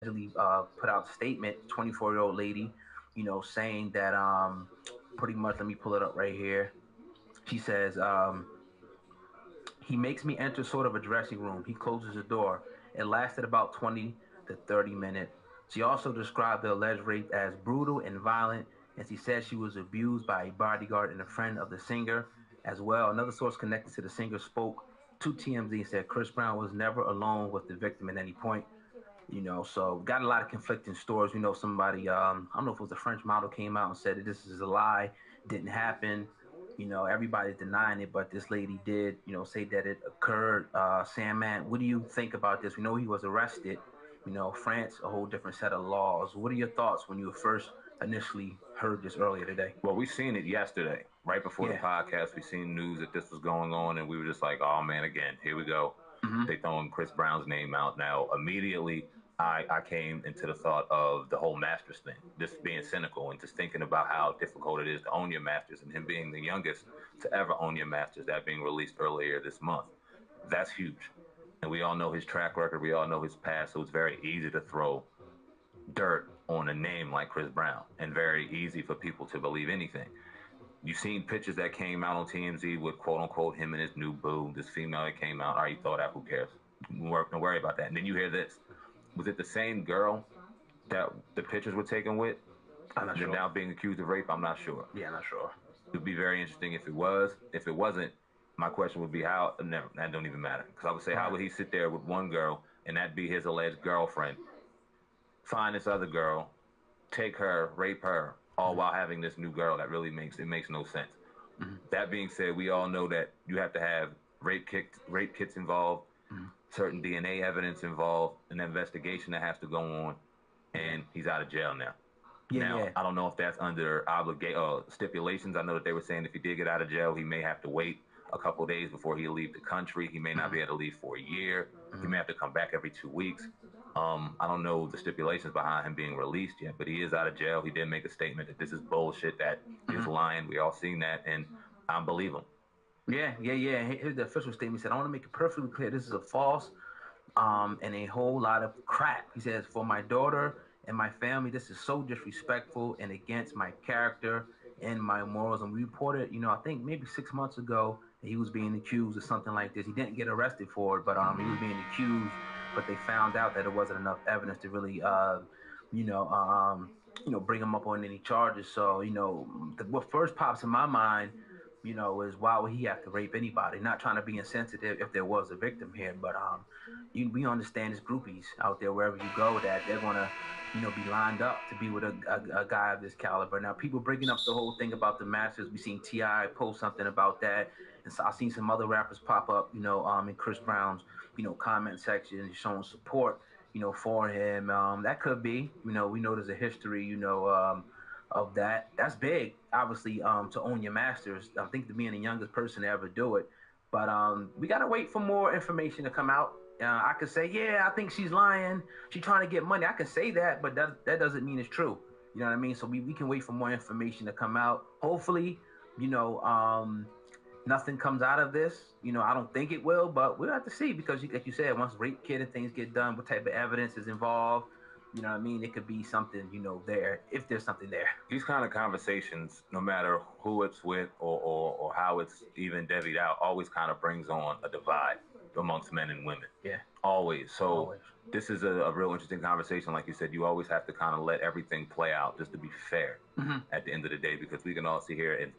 allegedly put out a statement, 24-year-old lady, saying that pretty much, let me pull it up right here. She says, he makes me enter sort of a dressing room. He closes the door. It lasted about 20 to 30 minutes. She also described the alleged rape as brutal and violent, and she said she was abused by a bodyguard and a friend of the singer as well. Another source connected to the singer spoke to TMZ and said Chris Brown was never alone with the victim at any point. So got a lot of conflicting stories. Somebody, I don't know if it was a French model, came out and said that this is a lie, didn't happen. Everybody's denying it, but this lady did, say that it occurred. Sandman, what do you think about this? We know he was arrested. France, a whole different set of laws. What are your thoughts when you first initially heard this earlier today? Well, we seen it yesterday, right before the podcast. We seen news that this was going on, and we were just like, "Oh man, again, here we go." They throwing Chris Brown's name out now. Immediately, I came into the thought of the whole Masters thing, just being cynical and just thinking about how difficult it is to own your Masters, and him being the youngest to ever own your Masters, that being released earlier this month. That's huge, and we all know his track record. We all know his past, so it's very easy to throw dirt on a name like Chris Brown, and very easy for people to believe anything. You've seen pictures that came out on TMZ with quote unquote him and his new boo, this female that came out. All right, you thought that, who cares? Don't worry about that. And then you hear this. Was it the same girl that the pictures were taken with? I'm not sure. Now being accused of rape? I'm not sure. Yeah, I'm not sure. It would be very interesting if it was. If it wasn't, my question would be how. Never, that don't even matter. Because I would say, how would he sit there with one girl and that be his alleged girlfriend, find this other girl, take her, rape her, all while having this new girl? That really makes no sense. That being said, we all know that you have to have rape kits involved, certain DNA evidence involved, an investigation that has to go on, and he's out of jail now. I don't know if that's under stipulations. I know that they were saying if he did get out of jail, he may have to wait a couple of days before he'll leave the country. He may not be able to leave for a year. He may have to come back every 2 weeks. I don't know the stipulations behind him being released yet, but he is out of jail. He did make a statement that this is bullshit, that he's lying. We all seen that, and I believe him. Yeah. Here's the official statement. He said, I want to make it perfectly clear this is a false and a whole lot of crap. He says, for my daughter and my family, this is so disrespectful and against my character and my morals. And we reported, I think maybe 6 months ago, that he was being accused of something like this. He didn't get arrested for it, but he was being accused. But they found out that there wasn't enough evidence to really, bring him up on any charges. So, what first pops in my mind, is why would he have to rape anybody? Not trying to be insensitive if there was a victim here, but we understand there's groupies out there wherever you go that they're gonna, be lined up to be with a guy of this caliber. Now, people bringing up the whole thing about the Masters, we seen T.I. post something about that, and so I've seen some other rappers pop up, in Chris Brown's, comment section showing support, for him. That could be, we know there's a history, of that. That's big, obviously, to own your Masters. I think to being the youngest person to ever do it. But we got to wait for more information to come out. I could say, yeah, I think she's lying. She's trying to get money. I can say that, but that doesn't mean it's true. You know what I mean? So we can wait for more information to come out. Hopefully, nothing comes out of this. I don't think it will, but we'll have to see because, like you said, once rape kit and things get done, what type of evidence is involved? You know what I mean? It could be something, there, if there's something there. These kind of conversations, no matter who it's with or how it's even divvied out, always kind of brings on a divide amongst men and women. Yeah. Always. So this is a real interesting conversation. Like you said, you always have to kind of let everything play out just to be fair at the end of the day, because we can all sit here and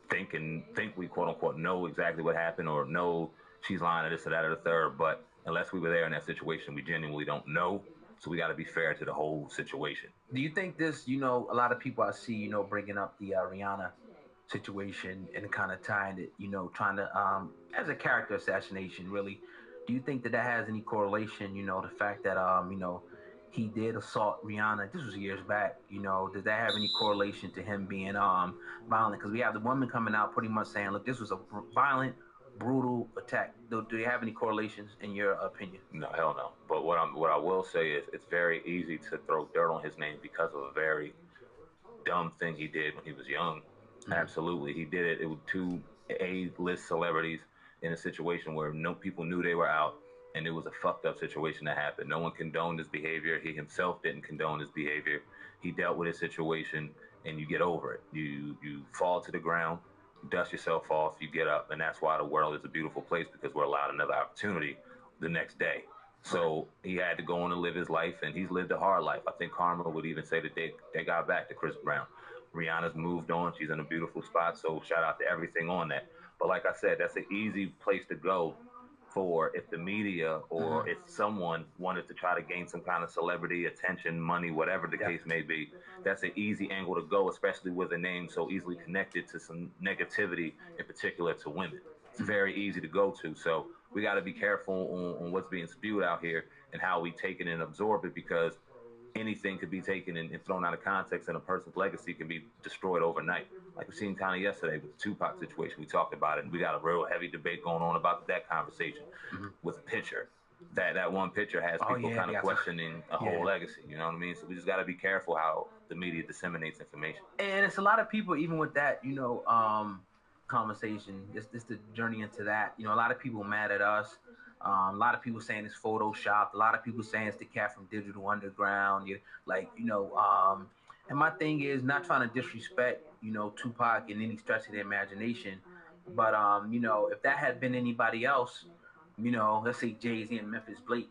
think we quote unquote know exactly what happened or know she's lying or this or that or the third. But unless we were there in that situation, we genuinely don't know. So we got to be fair to the whole situation. Do you think this, a lot of people I see, bringing up the Rihanna situation and kind of tying it, trying to, as a character assassination, really. Do you think that has any correlation, the fact that, he did assault Rihanna? This was years back, does that have any correlation to him being violent? Because we have the woman coming out pretty much saying, look, this was a violent, brutal attack. Do you have any correlations in your opinion? No, hell no. But what I will say is it's very easy to throw dirt on his name because of a very dumb thing he did when he was young. Absolutely, he did it. It was two A-list celebrities in a situation where no people knew they were out. and it was a fucked up situation that happened. No one condoned his behavior. He himself didn't condone his behavior. He dealt with his situation, and you get over it. You fall to the ground, you dust yourself off, you get up, and that's why the world is a beautiful place, because we're allowed another opportunity the next day. So he had to go on and live his life, and he's lived a hard life. I think Karma would even say that they got back to Chris Brown. Rihanna's moved on. She's in a beautiful spot, so shout out to everything on that. But like I said, that's an easy place to go for if the media or if someone wanted to try to gain some kind of celebrity attention, money, whatever the case may be. That's an easy angle to go, especially with a name so easily connected to some negativity, in particular to women. It's very easy to go to. So we got to be careful on what's being spewed out here and how we take it and absorb it, because anything could be taken and thrown out of context, and a person's legacy can be destroyed overnight. Like we seen kind of yesterday with the Tupac situation. We talked about it, and we got a real heavy debate going on about that conversation with a picture. That one picture has people kind of questioning a whole legacy. You know what I mean? So we just got to be careful how the media disseminates information. And it's a lot of people, even with that, conversation, just the journey into that. A lot of people mad at us. A lot of people saying it's photoshopped. A lot of people saying it's the cat from Digital Underground. And my thing is not trying to disrespect, Tupac in any stretch of the imagination. But, if that had been anybody else, let's say Jay-Z and Memphis Bleak,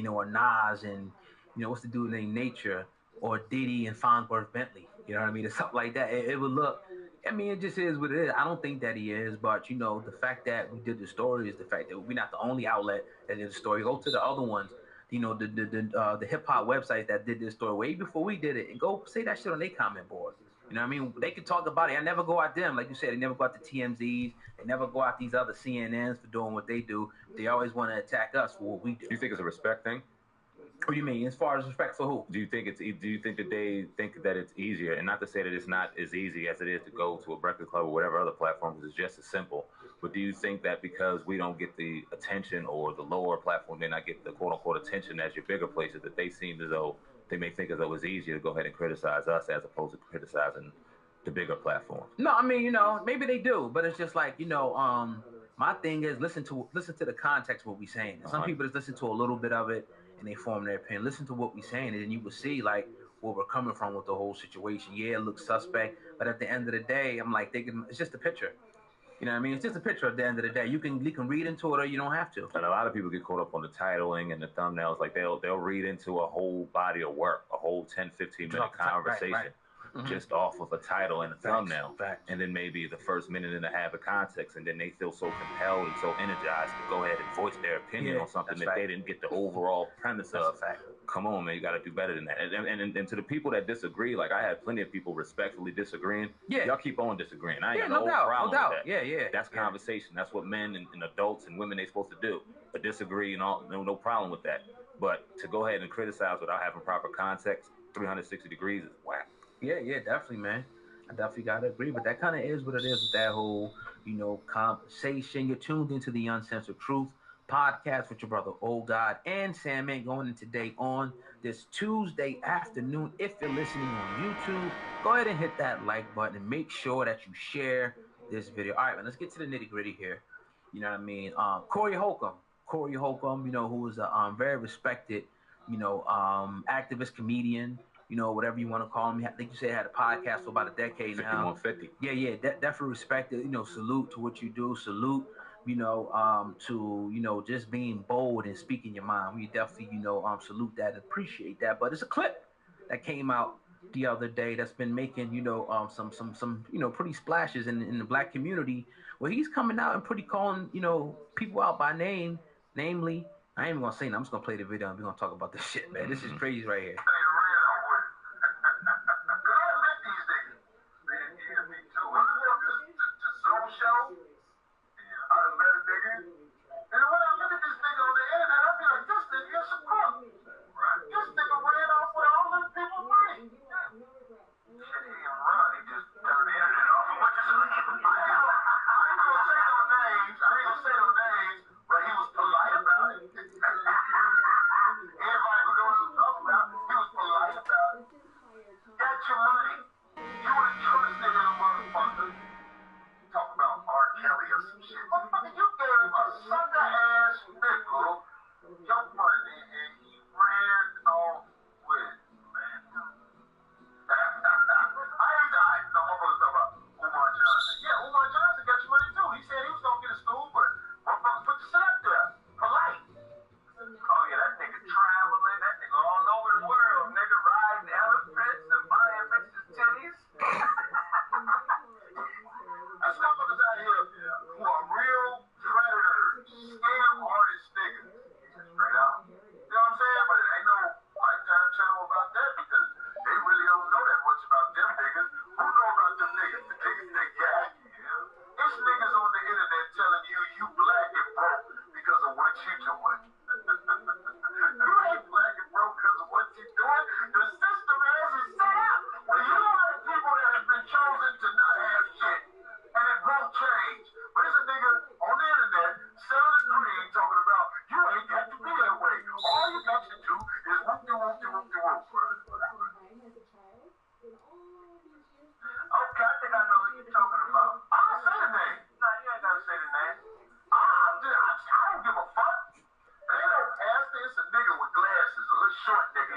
or Nas and, what's the dude named Nature, or Diddy and Farnsworth Bentley, you know what I mean? Or something like that. It would look, it just is what it is. I don't think that he is, but, the fact that we did the story is the fact that we're not the only outlet that did the story. Go to the other ones, the hip-hop websites that did this story way before we did it, and go say that shit on their comment board. You know what I mean? They can talk about it. I never go at them. Like you said, they never go at the TMZs. They never go at these other CNNs for doing what they do. They always want to attack us for what we do. Do you think it's a respect thing? What do you mean? As far as respect for who? Do you think that they think that it's easier, and not to say that it's not as easy as it is to go to a Breakfast Club or whatever other platform, because it's just as simple. But do you think that because we don't get the attention, or the lower platform may not get the quote unquote attention as your bigger places, that they seem as though they may think as though it's easier to go ahead and criticize us as opposed to criticizing the bigger platform? No, maybe they do, but it's just like, my thing is listen to the context of what we're saying. Some people just listen to a little bit of it and they form their opinion. Listen to what we're saying, and then you will see like where we're coming from with the whole situation. Yeah, it looks suspect, but at the end of the day, I'm like thinking it's just a picture. You know what I mean? It's just a picture at the end of the day. You can read into it, or you don't have to. And a lot of people get caught up on the titling and the thumbnails. Like they'll read into a whole body of work, a whole 10, 15-minute conversation. Right. Just off of a title and a thumbnail. And then maybe the first minute and a half of context, and then they feel so compelled and so energized to go ahead and voice their opinion on something that they didn't get the overall premise of. Come on, man, you got to do better than that. And to the people that disagree, like I had plenty of people respectfully disagreeing. Y'all keep on disagreeing. I ain't got no problem with that. That's conversation. That's what men and adults and women they supposed to do. But disagree and all, no problem with that. But to go ahead and criticize without having proper context, 360 degrees is whack. Yeah, definitely, man. I definitely got to agree. But that kind of is what it is with that whole, conversation. You're tuned into the Uncensored Truth podcast with your brother, Old God, and Sandman, going in today on this Tuesday afternoon. If you're listening on YouTube, go ahead and hit that like button and make sure that you share this video. All right, man, let's get to the nitty gritty here. You know what I mean? Corey Holcomb, who is a very respected, activist, comedian, whatever you want to call him. I think you said had a podcast for about a decade now. 5150. Yeah, definitely respected. Salute to what you do. Salute, to, just being bold and speaking your mind. We definitely, salute that and appreciate that. But it's a clip that came out the other day that's been making, some pretty splashes in the black community, where he's coming out and pretty calling, people out by name. Namely, I ain't even gonna say nothing. I'm just gonna play the video and we're gonna talk about this shit, man. This is crazy right here.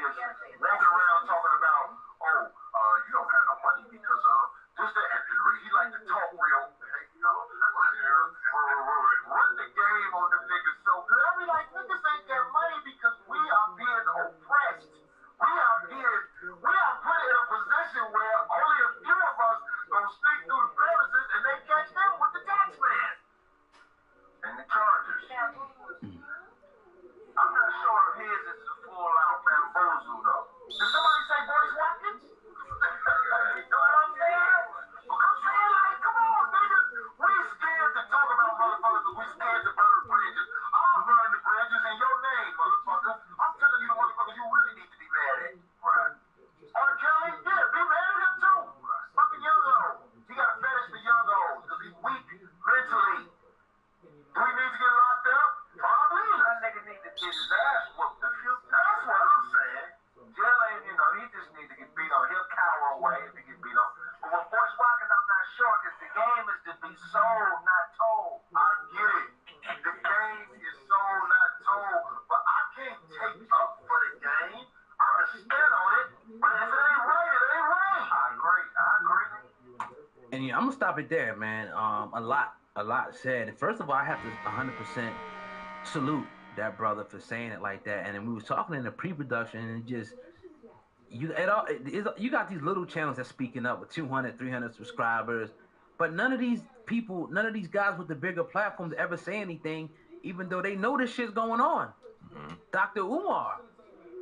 is walking around talking about, you don't got no money because just that, and he like to talk real, run the game on them niggas so good. I be like, niggas ain't got money because we are being oppressed. We are put in a position where only a few of us gonna sneak through the premises and they catch them with the tax man and the charges. I'm not sure if his is a full out bamboozle though. Did somebody say Boyce Watkins? You know what I'm saying? I'm saying like, come on, niggas. We scared to talk about motherfuckers, we scared to burn bridges. I'll burn the bridges in your name, motherfucker. I'm telling you the motherfuckers you really need to be mad at. Right. R. Kelly, yeah, be mad at him too. Fucking young old. He got a fetish for young olds because he's weak mentally. Do he need to get locked up? Probably. That nigga need to get his ass whooped a few times. That's what I'm saying. Jail ain't, he just need to get beat on. He'll cower away if he get beat on. But with Boyce Watkins, I'm not sure because the game is to be sold, not told. I get it. The game is sold, not told. But I can't take up for the game. I can stand on it. But if it ain't right, it ain't right. I agree. And I'm gonna stop it there, man. A lot said. And first of all, I have to 100% salute that brother for saying it like that. And then we was talking in the pre-production, and it just you got these little channels that's speaking up with 200, 300 subscribers, but none of these guys with the bigger platforms ever say anything, even though they know this shit's going on. Mm-hmm. Dr. Umar,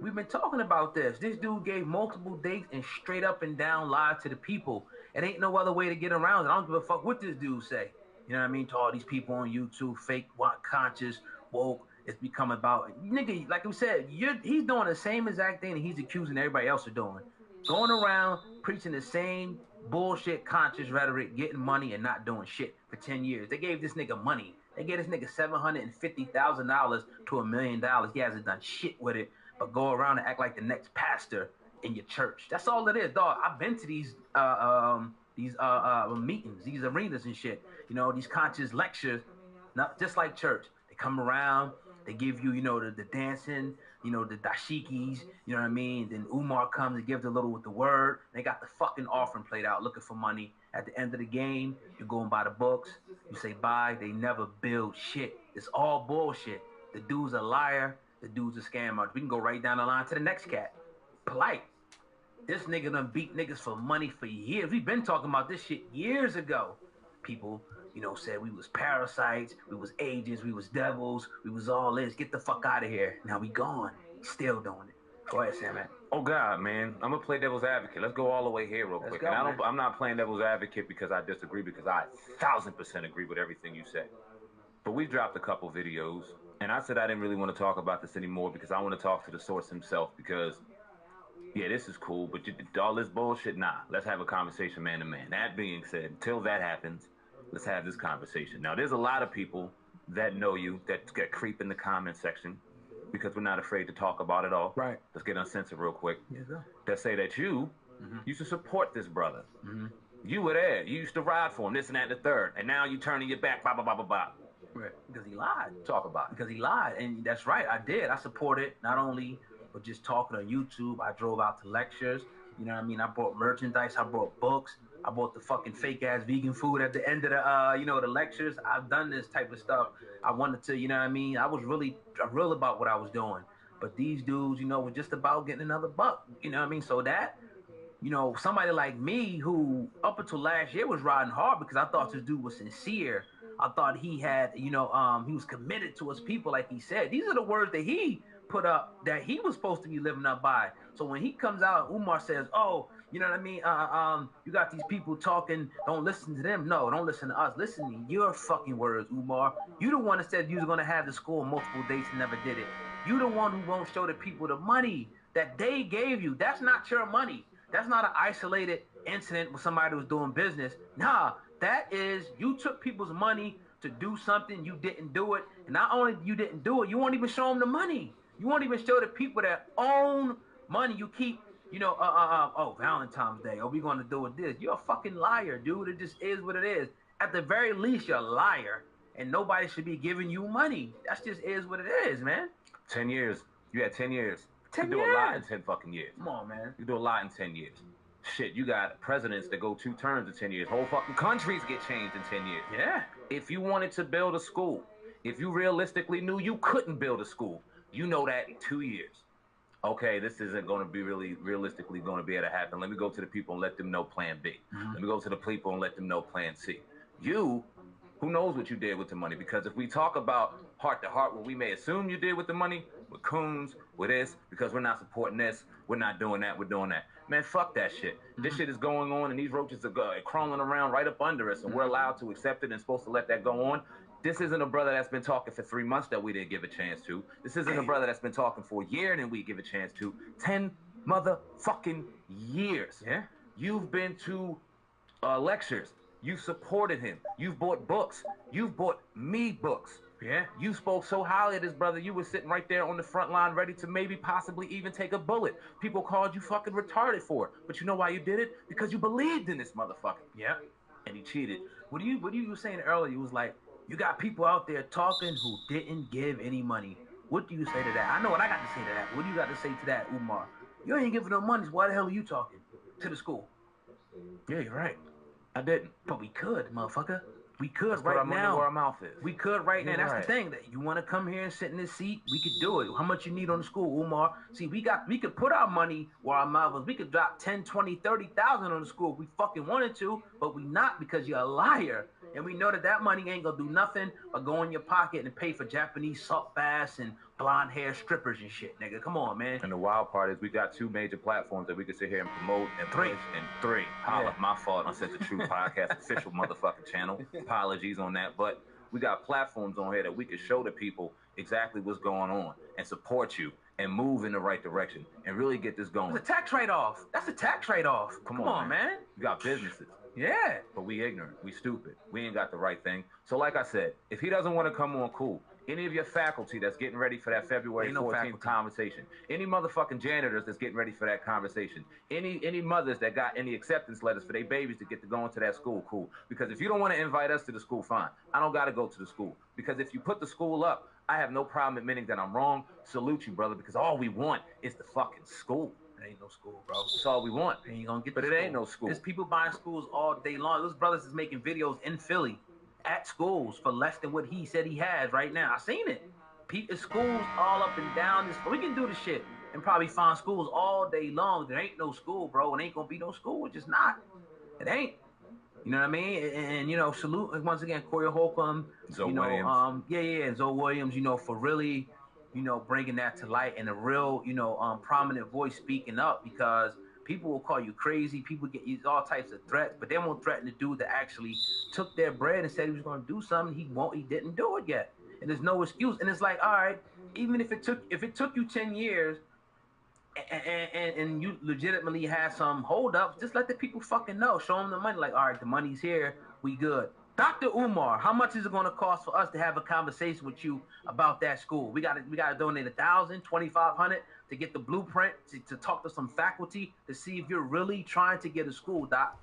we've been talking about this. This dude gave multiple dates and straight up and down lied to the people. It ain't no other way to get around it. I don't give a fuck what this dude say. You know what I mean? To all these people on YouTube, fake, conscious, woke. It's become about, nigga, like we said, he's doing the same exact thing that he's accusing everybody else of doing. Going around preaching the same bullshit conscious rhetoric, getting money and not doing shit for 10 years. They gave this nigga money. They gave this nigga $750,000 to $1 million. He hasn't done shit with it, but go around and act like the next pastor in your church. That's all it is, dog. I've been to these meetings, these arenas and shit. These conscious lectures, not just like church. They come around, they give you, the dancing, the dashikis, you know what I mean? Then Umar comes and gives a little with the word. They got the fucking offering played out looking for money. At the end of the game, you go and buy the books. You say bye. They never build shit. It's all bullshit. The dude's a liar. The dude's a scammer. We can go right down the line to the next cat. Polite. This nigga done beat niggas for money for years. We've been talking about this shit years ago. People, said we was parasites, we was agents, we was devils, we was all this. Get the fuck out of here. Now we gone. Still doing it. Go ahead, Sam. Oh God, man, I'm gonna play devil's advocate. Let's go all the way here real quick. I'm not playing devil's advocate because I disagree, because I 1000% agree with everything you said. But we dropped a couple videos, and I said I didn't really want to talk about this anymore because I want to talk to the source himself. Because yeah, this is cool, but all this bullshit, nah. Let's have a conversation man to man. That being said, until that happens, let's have this conversation. Now, there's a lot of people that know you that creep in the comment section because we're not afraid to talk about it all. Right. Let's get uncensored real quick. Yes, sir. That say that you used to support this brother. Mm-hmm. You were there. You used to ride for him, this and that and the third. And now you turning your back, blah, blah, blah, blah, blah. Right. Because he lied. Talk about it. Because he lied. And that's right. I did. I supported not only but just talking on YouTube. I drove out to lectures. You know what I mean? I bought merchandise. I bought books. I bought the fucking fake ass vegan food at the end of the, the lectures. I've done this type of stuff. I wanted to, you know what I mean? I was really real about what I was doing. But these dudes, were just about getting another buck. You know what I mean? So that, somebody like me who up until last year was riding hard because I thought this dude was sincere. I thought he had, he was committed to his people, like he said. These are the words that he put up that he was supposed to be living up by. So when he comes out, Umar says, oh, you know what I mean? You got these people talking, don't listen to them. No, don't listen to us. Listen to your fucking words, Umar. You the one that said you was going to have the school multiple dates and never did it. You the one who won't show the people the money that they gave you. That's not your money. That's not an isolated incident with somebody who was doing business. Nah, that is, you took people's money to do something, you didn't do it. And not only you didn't do it, you won't even show them the money. You won't even show the people that own money. You keep, Valentine's Day. Oh, we're going to do it this. You're a fucking liar, dude. It just is what it is. At the very least, you're a liar. And nobody should be giving you money. That just is what it is, man. 10 years. You had 10 years. 10 You do years. a lot in 10 fucking years. Come on, man. You do a lot in 10 years. Shit, you got presidents that go 2 terms in 10 years. Whole fucking countries get changed in 10 years. Yeah. If you wanted to build a school, if you realistically knew you couldn't build a school, you know that in 2 years. Okay, this isn't going to be really realistically going to be able to happen. Let me go to the people and let them know plan B. Let me go to the people and let them know plan C. You, who knows what you did with the money? Because if we talk about heart to heart, what we may assume you did with the money, with Coons, with this, because we're not supporting this, we're not doing that, we're doing that. Man, fuck that shit. This shit is going on, and these roaches are crawling around right up under us, and we're allowed to accept it and supposed to let that go on. This isn't a brother that's been talking for 3 months that we didn't give a chance to. This isn't a brother that's been talking for a year and then we give a chance to. 10 motherfucking years. Yeah. You've been to lectures. You've supported him. You've bought books. You've bought me books. Yeah. You spoke so highly of this brother. You were sitting right there on the front line ready to maybe possibly even take a bullet. People called you fucking retarded for it. But you know why you did it? Because you believed in this motherfucker. Yeah. And he cheated. What you were saying earlier? You was like, you got people out there talking who didn't give any money. What do you say to that? I know what I got to say to that. What do you got to say to that, Umar? You ain't giving no money. So why the hell are you talking to the school? Yeah, you're right. I didn't. But we could, motherfucker. We could Let's right put our money now. where our mouth is. We could right now. You're That's right. the thing. That you want to come here and sit in this seat, we could do it. How much you need on the school, Umar? See, we could put our money where our mouth is. We could drop 10, 20, 30,000 on the school if we fucking wanted to, but we not because you're a liar. And we know that money ain't gonna do nothing but go in your pocket and pay for Japanese salt baths and blonde hair strippers and shit, nigga. Come on, man. And the wild part is we got 2 major platforms that we can sit here and promote and Three. push. And 3. Holla, Yeah. my fault. I said the True Podcast official motherfucking channel. Apologies on that. But we got platforms on here that we can show the people exactly what's going on and support you and move in the right direction and really get this going. That's a tax write-off. That's a tax write-off. Come on, man. We got businesses. Yeah. But we ignorant. We stupid. We ain't got the right thing. So like I said, if he doesn't want to come on, cool. Any of your faculty that's getting ready for that February Ain't no 14th faculty. conversation. Any motherfucking janitors that's getting ready for that conversation. Any mothers that got any acceptance letters for their babies to get to go into that school, cool. Because if you don't want to invite us to the school, fine. I don't got to go to the school. Because if you put the school up, I have no problem admitting that I'm wrong. Salute you, brother, because all we want is the fucking school. It ain't no school, bro. That's all we want. And you gonna get But the it school. ain't no school. There's people buying schools all day long. Those brothers is making videos in Philly at schools for less than what he said he has right now. I seen it. Schools all up and down this. We can do the shit and probably find schools all day long. There ain't no school, bro. It ain't gonna be no school. It's just not. It ain't. You know what I mean? And you know, salute once again Corey Holcomb. Zoe you know, Williams. and Zoe Williams. You know, for really, you know, bringing that to light and a real, you know, prominent voice speaking up, because people will call you crazy. People get used all types of threats, but they won't threaten the dude that actually took their bread and said he was going to do something. He didn't do it yet, and there's no excuse. And it's like, all right, even if it took you 10 years, and you legitimately had some holdups, just let the people fucking know. Show them the money. Like, all right, the money's here. We good. Dr. Umar, how much is it going to cost for us to have a conversation with you about that school? We got to donate $1,000, $2,500 to get the blueprint, to talk to some faculty to see if you're really trying to get a school, Doc.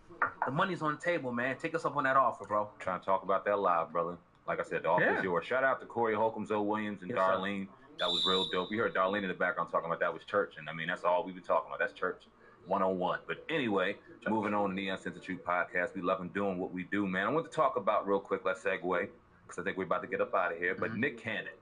The money's on the table, man. Take us up on that offer, bro. Trying to talk about that live, brother. Like I said, the offer is yours. Shout out to Corey Holcomb, Zoe Williams, and Yes, Darlene. Sir. That was real dope. We heard Darlene in the background talking about that was church. And I mean, that's all we've been talking about. That's church 101. But anyway, moving on to the Uncensored Truth Podcast. We love doing what we do, man. I want to talk about real quick, let's segue, because I think we're about to get up out of here. But Nick Cannon,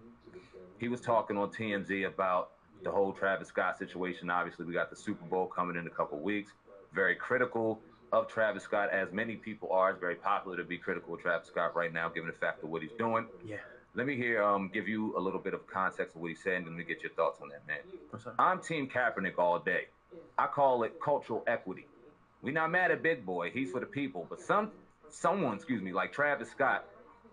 he was talking on TMZ about the whole Travis Scott situation. Obviously, we got the Super Bowl coming in a couple weeks. Very critical of Travis Scott, as many people are. It's very popular to be critical of Travis Scott right now, given the fact of what he's doing. Yeah. Let me give you a little bit of context of what he said, and then we get your thoughts on that, man. What's up? I'm Team Kaepernick all day. I call it cultural equity. We're not mad at Big Boy. He's for the people. But someone, like Travis Scott,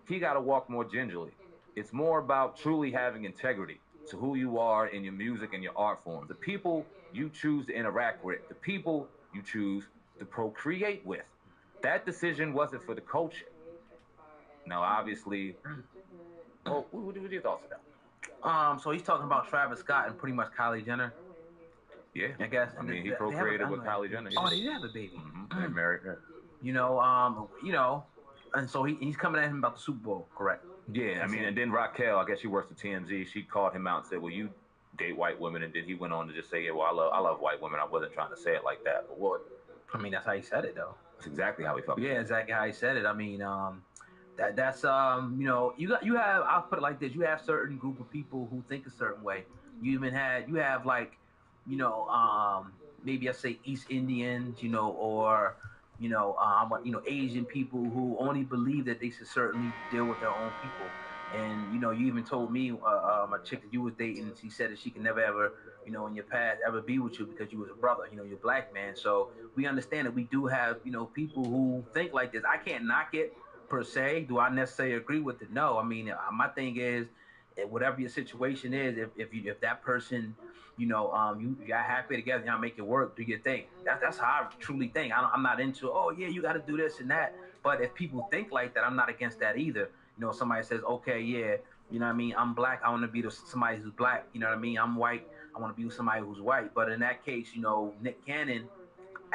he got to walk more gingerly. It's more about truly having integrity to who you are in your music and your art form. The people you choose to interact with, the people you choose to procreate with. That decision wasn't for the culture. Now, obviously... Oh, what are your thoughts on that? So he's talking about Travis Scott and pretty much Kylie Jenner. Yeah, I guess. I mean, he procreated with Kylie Jenner. Oh, they did have a baby. They married her. You know, and so he's coming at him about the Super Bowl, correct? Yeah, I mean, and then Raquel, I guess she works for TMZ. She called him out and said, "Well, you date white women, and then he went on to just say, yeah, well, I love white women. I wasn't trying to say it like that, but what? I mean, that's how he said it, though. That's exactly how he fucking Yeah, exactly how he said it. I mean, that's you know, you have, I'll put it like this: you have certain group of people who think a certain way. You have like, you know, maybe I say East Indians, you know, or Asian people who only believe that they should certainly deal with their own people. And you know, you even told me my chick that you was dating, she said that she can never ever, you know, in your past ever be with you because you was a brother, you know, you're a black man. So we understand that we do have, you know, people who think like this. I can't knock it per se. Do I necessarily agree with it? No. I mean, my thing is, whatever your situation is, if that person, you know, you're happy together, y'all make it work, do your thing. That's how I truly think. I'm not into, oh yeah, you got to do this and that. But if people think like that, I'm not against that either. You know, somebody says, okay, yeah, you know what I mean, I'm black, I want to be with somebody who's black. You know what I mean? I'm white, I want to be with somebody who's white. But in that case, you know, Nick Cannon,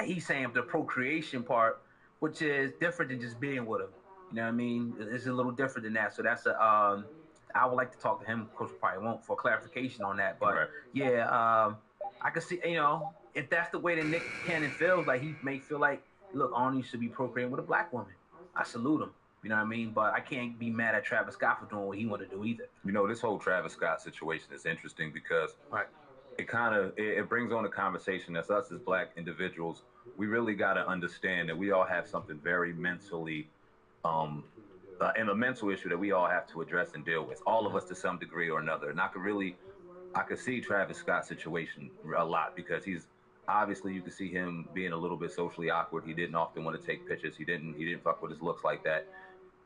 he's saying the procreation part, which is different than just being with him. You know what I mean? It's a little different than that. So that's I would like to talk to him. Of course, we probably won't for clarification on that. But Right. yeah, I can see, you know, if that's the way that Nick Cannon feels, like he may feel like, look, Arnie should be procreating with a black woman. I salute him. You know what I mean? But I can't be mad at Travis Scott for doing what he want to do either. You know, this whole Travis Scott situation is interesting because Right. it brings on a conversation that's us as black individuals. We really got to understand that we all have something very mentally, and a mental issue that we all have to address and deal with. All of us to some degree or another. And I could see Travis Scott's situation a lot because he's obviously, you can see him being a little bit socially awkward. He didn't often want to take pictures. He didn't fuck with his looks like that.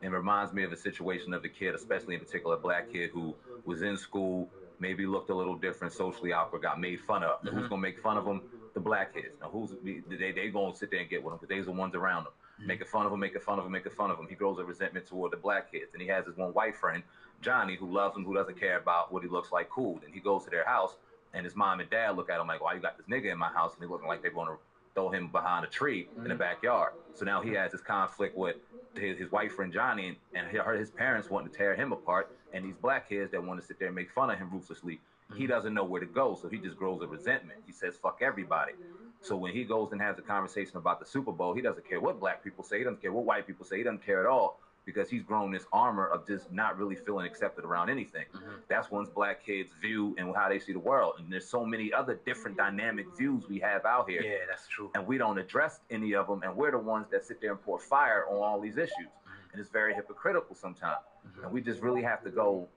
And reminds me of a situation of a kid, especially in particular a black kid who was in school, maybe looked a little different, socially awkward, got made fun of. Who's gonna make fun of him? The black kids. Now they gonna sit there and get with him because they's the ones around him. Making fun of him, making fun of him, making fun of him. He grows a resentment toward the black kids. And he has his one white friend, Johnny, who loves him, who doesn't care about what he looks like, cool. And he goes to their house and his mom and dad look at him like, why you got this nigga in my house? And they looking like they're gonna throw him behind a tree in the backyard. So now he has this conflict with his white friend Johnny, and his parents wanting to tear him apart, and these black kids that want to sit there and make fun of him ruthlessly. He doesn't know where to go, so he just grows a resentment. He says, fuck everybody. So when he goes and has a conversation about the Super Bowl, he doesn't care what black people say, he doesn't care what white people say, he doesn't care at all, because he's grown this armor of just not really feeling accepted around anything. That's one's black kids' view and how they see the world. And there's so many other different dynamic views we have out here. Yeah, that's true. And we don't address any of them, and we're the ones that sit there and pour fire on all these issues. And it's very hypocritical sometimes. And we just really have to go,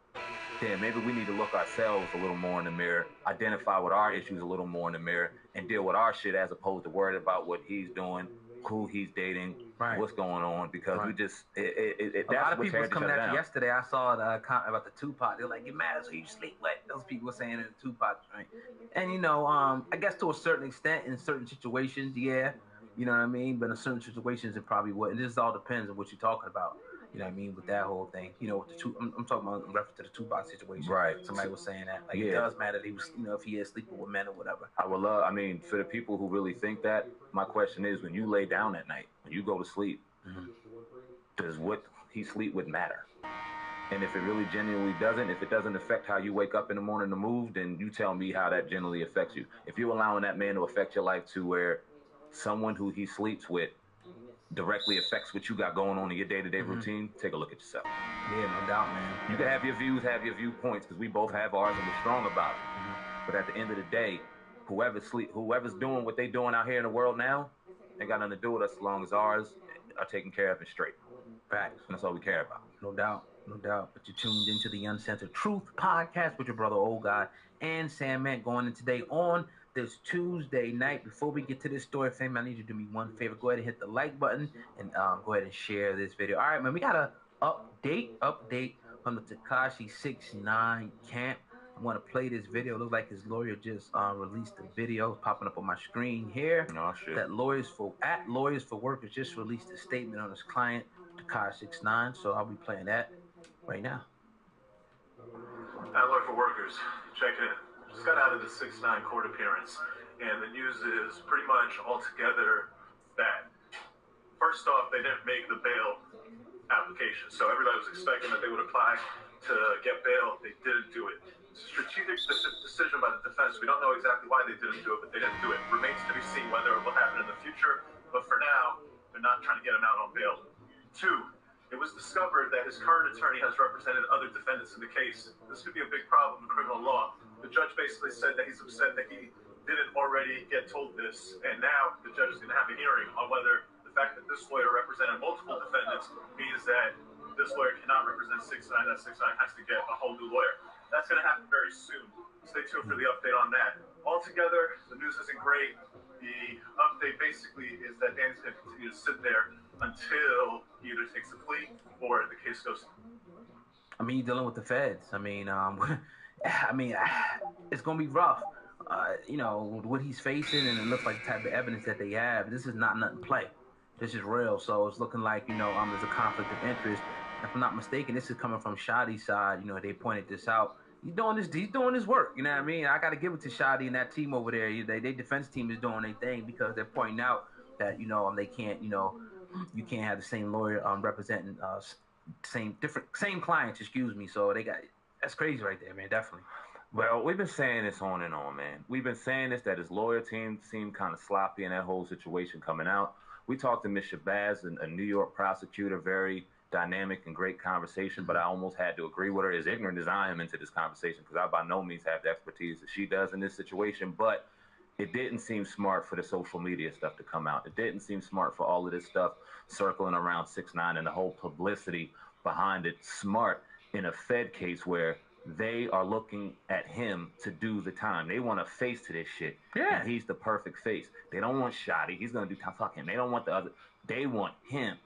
damn, maybe we need to look ourselves a little more in the mirror, identify what our issues a little more in the mirror, and deal with our shit as opposed to worried about what he's doing, who he's dating, what's going on, because we just, a lot of people was coming at you yesterday. I saw the comment about the Tupac. They're like, it matters who you sleep with. Those people were saying in the Tupac joint. And, you know, I guess to a certain extent, in certain situations, yeah, you know what I mean? But in certain situations, it probably wouldn't. This all depends on what you're talking about. You know what I mean? With that whole thing. You know, with I'm talking about in reference to the Tupac situation. Right. Somebody was saying that. Like, it does matter that he was, you know, if he is sleeping with men or whatever. I would love, I mean, for the people who really think that, my question is, when you lay down at night, when you go to sleep, does what he sleep with matter? And if it really genuinely doesn't, if it doesn't affect how you wake up in the morning to move, then you tell me how that generally affects you. If you're allowing that man to affect your life to where someone who he sleeps with directly affects what you got going on in your day-to-day routine, take a look at yourself. Yeah, no doubt, man. You can have your views, have your viewpoints, because we both have ours and we're strong about it. But at the end of the day, whoever's doing what they doing out here in the world now, ain't got nothing to do with us as long as ours are taken care of and straight. Facts. And that's all we care about. No doubt. No doubt. But you're tuned into the Uncensored Truth podcast with your brother, Old God, and Sam Man, going in today on this Tuesday night. Before we get to this story, fam, I need you to do me one favor. Go ahead and hit the like button and go ahead and share this video. All right, man, we got a update from the Tekashi 6ix9ine camp. I want to play this video. It looks like his lawyer just released a video. It's popping up on my screen here. No shit. That Lawyers for Workers just released a statement on his client, Tekashi 6ix9ine. So I'll be playing that right now. Lawyer for Workers, check it in. Just got out of the 6ix9ine court appearance, and the news is pretty much altogether that, first off, they didn't make the bail application, so everybody was expecting that they would apply to get bail. They didn't do it. It's a strategic decision by the defense. We don't know exactly why they didn't do it, but they didn't do it. Remains to be seen whether it will happen in the future. But for now, they're not trying to get him out on bail. 2, it was discovered that his current attorney has represented other defendants in the case. This could be a big problem in criminal law. The judge basically said that he's upset that he didn't already get told this, and now the judge is going to have a hearing on whether the fact that this lawyer represented multiple defendants means that this lawyer cannot represent 6ix9ine, that 6ix9ine has to get a whole new lawyer. That's going to happen very soon. Stay tuned for the update on that. Altogether, the news isn't great. The update basically is that Danny's going to continue to sit there until he either takes a plea or the case goes. I mean, you're dealing with the feds. I mean, it's going to be rough. You know, what he's facing, and it looks like the type of evidence that they have. This is not nothing play. This is real. So it's looking like, you know, there's a conflict of interest. If I'm not mistaken, this is coming from Shadi's side. You know, they pointed this out. He's doing his work. You know what I mean? I got to give it to Shadi and that team over there. Their defense team is doing their thing because they're pointing out that, you know, they can't, you know, you can't have the same lawyer representing same clients. Excuse me. So that's crazy right there, man. Definitely. Well, we've been saying this on and on, man. We've been saying this, that his lawyer team seemed kind of sloppy in that whole situation coming out. We talked to Ms. Shabazz, a New York prosecutor, very dynamic and great conversation, but I almost had to agree with her, as ignorant as I am into this conversation, because I by no means have the expertise that she does in this situation. But it didn't seem smart for the social media stuff to come out. It didn't seem smart for all of this stuff circling around 6ix9ine and the whole publicity behind it. Smart in a Fed case where they are looking at him to do the time. They want a face to this shit. Yeah. And he's the perfect face. They don't want Shadi. He's going to do fuck him. They don't want the other. They want him.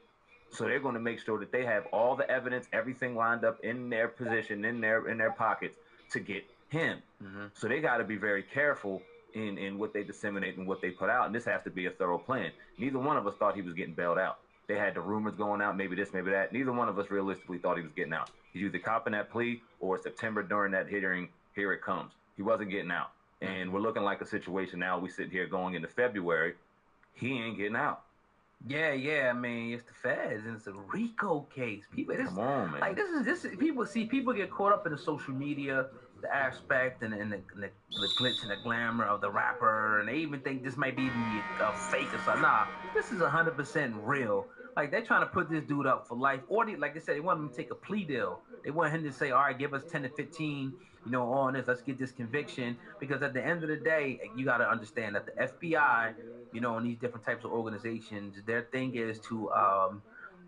So they're going to make sure that they have all the evidence, everything lined up in their position, in their pockets to get him. Mm-hmm. So they got to be very careful in what they disseminate and what they put out. And this has to be a thorough plan. Neither one of us thought he was getting bailed out. They had the rumors going out, maybe this, maybe that. Neither one of us realistically thought he was getting out. He's either copping that plea or September during that hearing, here it comes. He wasn't getting out. And we're looking like a situation now. We sit here going into February. He ain't getting out. Yeah. I mean, it's the feds, and it's a RICO case. People, come on, man. Like this is people get caught up in the social media, the aspect, and the glitz and the glamour of the rapper, and they even think this might be even a fake or something. Nah, this is 100% real. Like, they're trying to put this dude up for life, or like I said, they want him to take a plea deal. They want him to say, all right, give us 10 to 15, you know, on this. Let's get this conviction. Because at the end of the day, you got to understand that the FBI, you know, and these different types of organizations, their thing is to,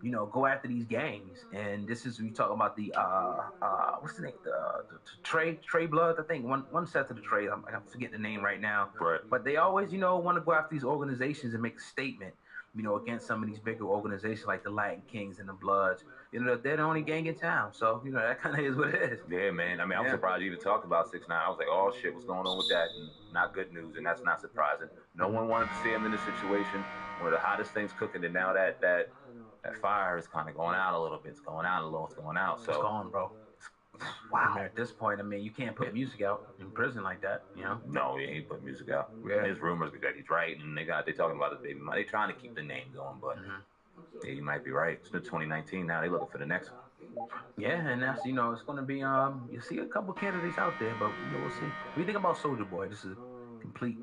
you know, go after these gangs. And this is, we talk about the, what's the name? The Trey Blood, I think. One set of the Trey. I'm forgetting the name right now. Right. But they always, you know, want to go after these organizations and make a statement, you know, against some of these bigger organizations like the Latin Kings and the Bloods. You know, they're the only gang in town. So, you know, that kind of is what it is. Yeah, man. I mean, I'm surprised you even talked about 6ix9ine. I was like, oh, shit, what's going on with that? And not good news, and that's not surprising. No one wanted to see him in this situation. One of the hottest things cooking, and now that fire is kind of going out a little bit. It's going out a little. It's going out. So it's gone, bro. Wow. At this point, I mean, you can't put music out in prison like that, you know? No, he ain't putting music out. Yeah. There's rumors that he's writing, and they talking about his baby mama. They trying to keep the name going, but yeah, you might be right. It's been 2019 now. They looking for the next one. Yeah, and that's, you know, it's going to be, you see a couple candidates out there, but you know, we'll see. What do you think about Soulja Boy? This is a complete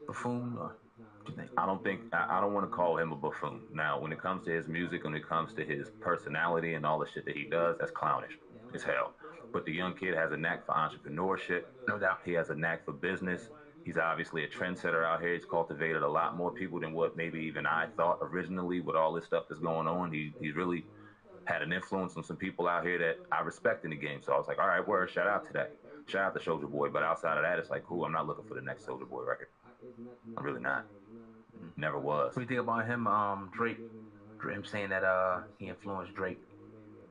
buffoon, or what do you think? I don't want to call him a buffoon. Now, when it comes to his music, when it comes to his personality and all the shit that he does, that's clownish as hell. But the young kid has a knack for entrepreneurship. No doubt. He has a knack for business. He's obviously a trendsetter out here. He's cultivated a lot more people than what maybe even I thought originally with all this stuff that's going on. He's really had an influence on some people out here that I respect in the game. So I was like, all right, word, shout out to that. Shout out to Soulja Boy. But outside of that, it's like, cool, I'm not looking for the next Soulja Boy record. I'm really not. Never was. What do you think about him, Drake? Him saying that he influenced Drake.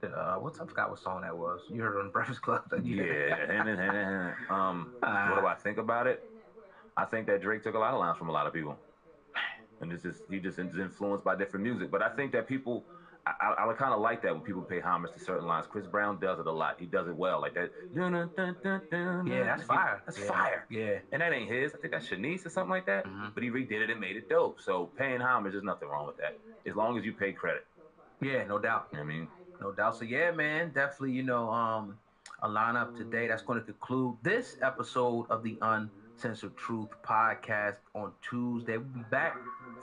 I forgot what song that was. You heard it on Breakfast Club. Yeah. What do I think about it? I think that Drake took a lot of lines from a lot of people. And he just is influenced by different music. But I think that people, I kind of like that when people pay homage to certain lines. Chris Brown does it a lot. He does it well. Like that. Yeah, that's fire. That's fire. Yeah. And that ain't his. I think that's Shanice or something like that. Mm-hmm. But he redid it and made it dope. So paying homage, there's nothing wrong with that. As long as you pay credit. Yeah, no doubt. You know what I mean? No doubt. So yeah, man, definitely, you know, a lineup today that's going to conclude this episode of the Uncensored Truth podcast on Tuesday. We'll be back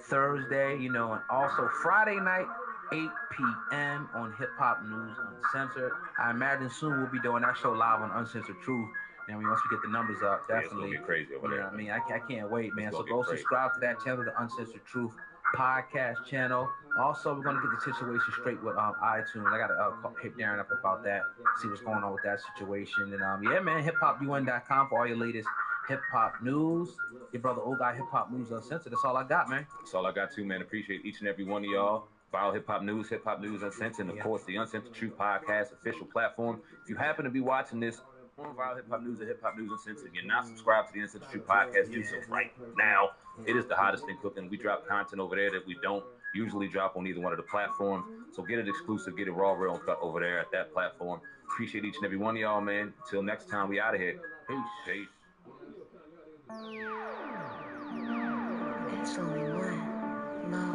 Thursday, and also Friday night, 8 p.m. on Hip Hop News Uncensored. I imagine soon we'll be doing that show live on Uncensored Truth. Once we get the numbers up, definitely. Yeah, it's gonna get crazy over there. I mean, I can't wait, man. So go subscribe to that channel, the Uncensored Truth podcast channel. Also, we're gonna get the situation straight with iTunes. I gotta hit Darren up about that, see what's going on with that situation. And yeah, man, hiphopun.com for all your latest hip hop news. Your brother old guy, Hip Hop News Uncensored. That's all I got, man. That's all I got too, man. Appreciate each and every one of y'all. Follow Hip Hop News Uncensored, and of course the Uncensored Truth podcast official platform. If you happen to be watching this on Viral Hip Hop News or Hip Hop News Uncensored, you're not subscribed to the Uncensored Truth podcast, do so right now. It is the hottest thing cooking. We drop content over there that we don't usually drop on either one of the platforms. So get it exclusive, get it raw, real, and cut over there at that platform. Appreciate each and every one of y'all, man. Until next time, we out of here. Peace. Peace. It's only one. Love.